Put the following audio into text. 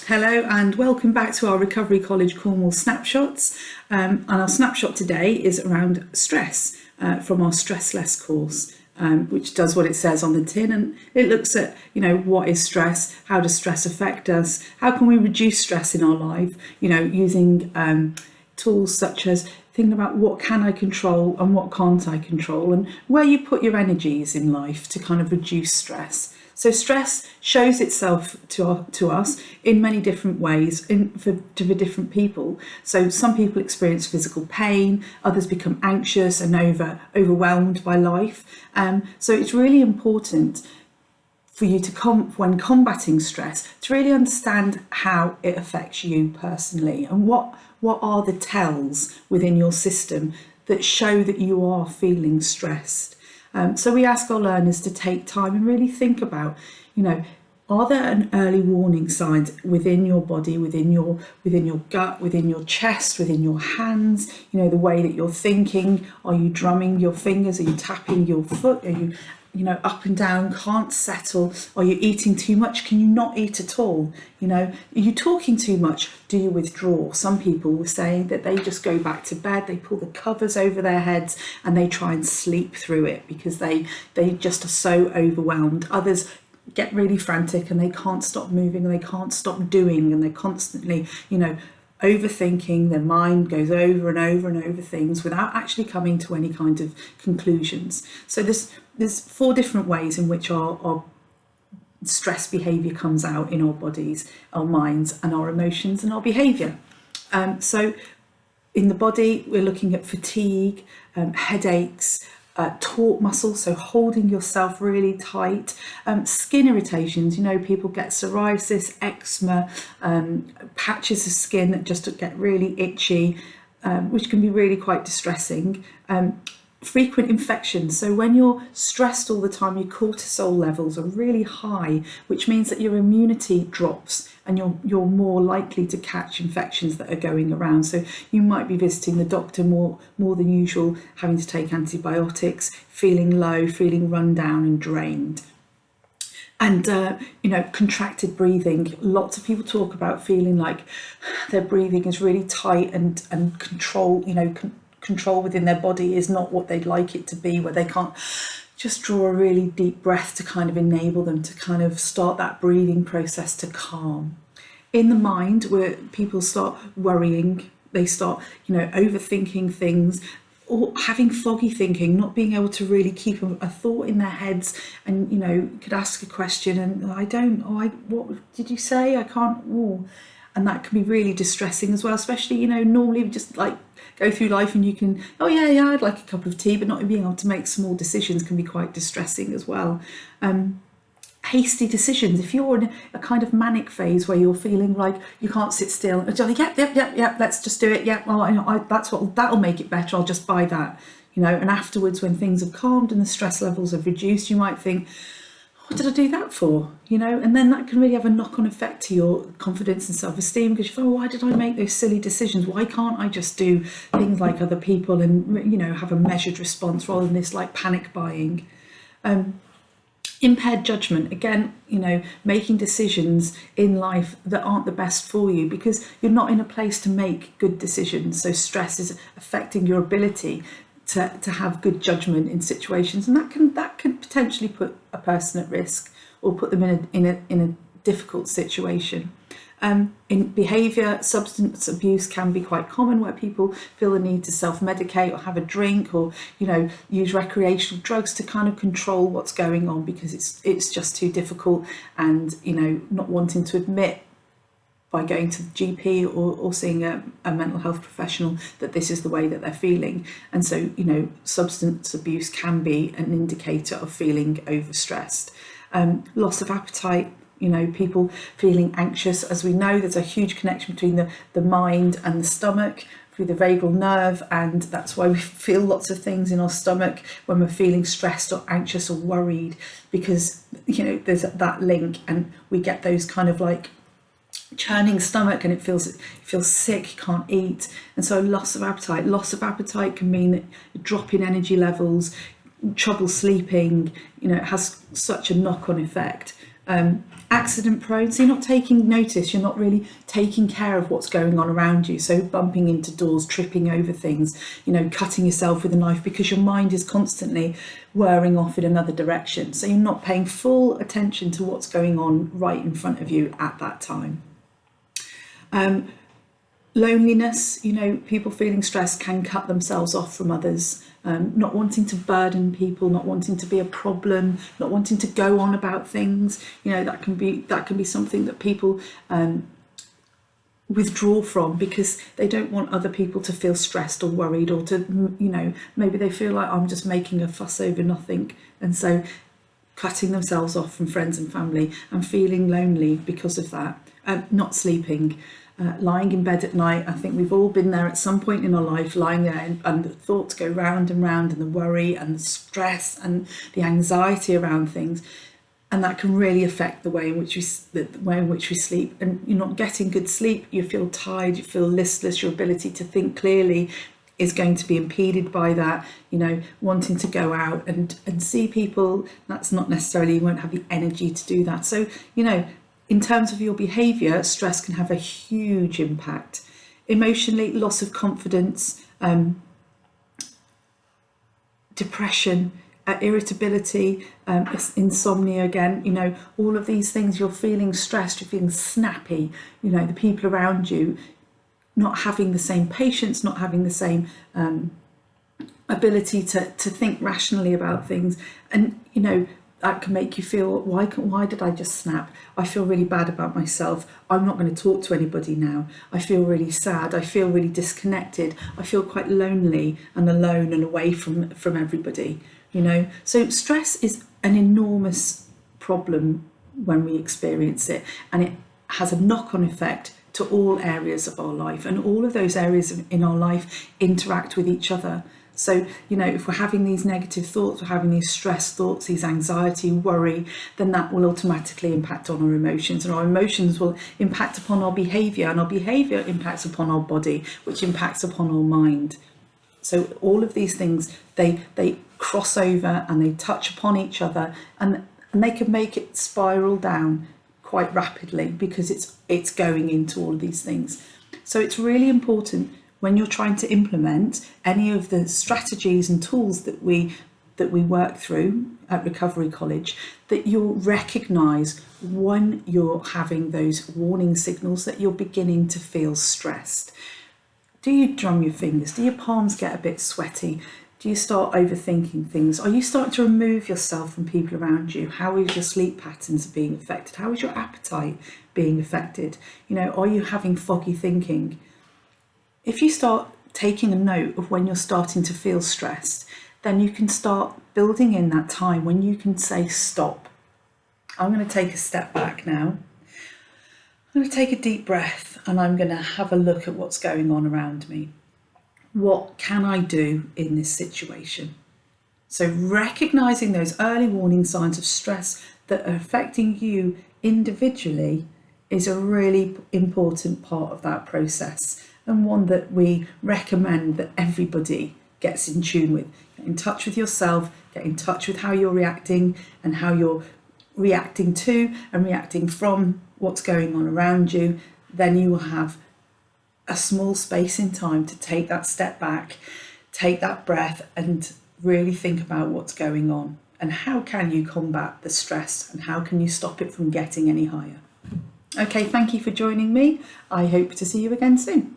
Hello and welcome back to our Recovery College Cornwall snapshots. And our snapshot today is around stress from our Stress Less course, which does what it says on the tin, and it looks at, what is stress, how does stress affect us, how can we reduce stress in our life, using tools such as thinking about what can I control and what can't I control, and where you put your energies in life to kind of reduce stress. So stress shows itself to us in many different ways for different people. So some people experience physical pain, others become anxious and overwhelmed by life. So it's really important for you to when combating stress, to really understand how it affects you personally, and what are the tells within your system that show that you are feeling stressed. So we ask our learners to take time and really think about, are there an early warning signs within your body, within your gut, within your chest, within your hands, the way that you're thinking? Are you drumming your fingers? Are you tapping your foot? Are you, up and down, can't settle? Are you eating too much? Can you not eat at all? Are you talking too much? Do you withdraw? Some people were saying that they just go back to bed, they pull the covers over their heads and they try and sleep through it because they just are so overwhelmed. Others get really frantic and they can't stop moving and they can't stop doing, and they're constantly, overthinking. Their mind goes over and over and over things without actually coming to any kind of conclusions. So there's 4 different ways in which our stress behaviour comes out in our bodies, our minds and our emotions and our behaviour. So in the body, we're looking at fatigue, headaches, taut muscles, so holding yourself really tight, skin irritations, people get psoriasis, eczema, patches of skin that just get really itchy, which can be really quite distressing. Frequent infections, so when you're stressed all the time, your cortisol levels are really high, which means that your immunity drops and you're more likely to catch infections that are going around. So you might be visiting the doctor more than usual, having to take antibiotics, feeling low, feeling run down and drained. And contracted breathing. Lots of people talk about feeling like their breathing is really tight and control, control within their body is not what they'd like it to be, where they can't just draw a really deep breath to kind of enable them to kind of start that breathing process to calm. In the mind, where people start worrying, they start, overthinking things, or having foggy thinking, not being able to really keep a thought in their heads, and could ask a question and what did you say? I can't. And that can be really distressing as well, especially, normally we just like go through life and you can, I'd like a cup of tea, but not being able to make small decisions can be quite distressing as well. Hasty decisions. If you're in a kind of manic phase where you're feeling like you can't sit still, and you're like, yep, let's just do it. That'll make it better. I'll just buy that. And afterwards, when things have calmed and the stress levels have reduced, you might think, what did I do that for? And then that can really have a knock-on effect to your confidence and self-esteem, because you feel, why did I make those silly decisions? Why can't I just do things like other people and, have a measured response rather than this like panic buying? Impaired judgment, again, making decisions in life that aren't the best for you because you're not in a place to make good decisions. So stress is affecting your ability to have good judgment in situations, and that can potentially put a person at risk or put them in a difficult situation. In behaviour, substance abuse can be quite common, where people feel the need to self-medicate or have a drink or use recreational drugs to kind of control what's going on because it's just too difficult, and not wanting to admit by going to the GP or seeing a mental health professional that this is the way that they're feeling. And so, substance abuse can be an indicator of feeling overstressed. Loss of appetite, people feeling anxious. As we know, there's a huge connection between the mind and the stomach through the vagal nerve, and that's why we feel lots of things in our stomach when we're feeling stressed or anxious or worried, because, there's that link, and we get those kind of like churning stomach, and it feels sick, you can't eat. And so loss of appetite can mean a drop in energy levels, trouble sleeping. It has such a knock-on effect. Accident prone, so you're not taking notice, you're not really taking care of what's going on around you. So bumping into doors, tripping over things, cutting yourself with a knife because your mind is constantly whirring off in another direction. So you're not paying full attention to what's going on right in front of you at that time. Loneliness, people feeling stressed can cut themselves off from others, not wanting to burden people, not wanting to be a problem, not wanting to go on about things. That can be something that people withdraw from because they don't want other people to feel stressed or worried, or to, maybe they feel like I'm just making a fuss over nothing, and so cutting themselves off from friends and family and feeling lonely because of that. Not sleeping. Lying in bed at night, I think we've all been there at some point in our life, lying there and the thoughts go round and round, and the worry and the stress and the anxiety around things, and that can really affect the way in which we sleep. And you're not getting good sleep, you feel tired, you feel listless, your ability to think clearly is going to be impeded by that. Wanting to go out and see people, that's not necessarily, you won't have the energy to do that. So in terms of your behaviour, stress can have a huge impact. Emotionally, loss of confidence, depression, irritability, insomnia again, all of these things, you're feeling stressed, you're feeling snappy, the people around you not having the same patience, not having the same ability to think rationally about things. And, that can make you feel, why did I just snap? I feel really bad about myself. I'm not going to talk to anybody now. I feel really sad. I feel really disconnected. I feel quite lonely and alone and away from everybody, So stress is an enormous problem when we experience it, and it has a knock-on effect to all areas of our life, and all of those areas in our life interact with each other. So, if we're having these negative thoughts, we're having these stress thoughts, these anxiety, worry, then that will automatically impact on our emotions, and our emotions will impact upon our behaviour, and our behaviour impacts upon our body, which impacts upon our mind. So all of these things, they cross over and they touch upon each other, and they can make it spiral down quite rapidly because it's going into all of these things. So it's really important when you're trying to implement any of the strategies and tools that we work through at Recovery College, that you'll recognise when you're having those warning signals that you're beginning to feel stressed. Do you drum your fingers? Do your palms get a bit sweaty? Do you start overthinking things? Are you starting to remove yourself from people around you? How is your sleep patterns being affected? How is your appetite being affected? Are you having foggy thinking? If you start taking a note of when you're starting to feel stressed, then you can start building in that time when you can say stop. I'm going to take a step back now. I'm going to take a deep breath, and I'm going to have a look at what's going on around me. What can I do in this situation? So recognising those early warning signs of stress that are affecting you individually is a really important part of that process, and one that we recommend that everybody gets in tune with. Get in touch with yourself, get in touch with how you're reacting and how you're reacting to and reacting from what's going on around you. Then you will have a small space in time to take that step back, take that breath, and really think about what's going on and how can you combat the stress and how can you stop it from getting any higher. Okay, thank you for joining me. I hope to see you again soon.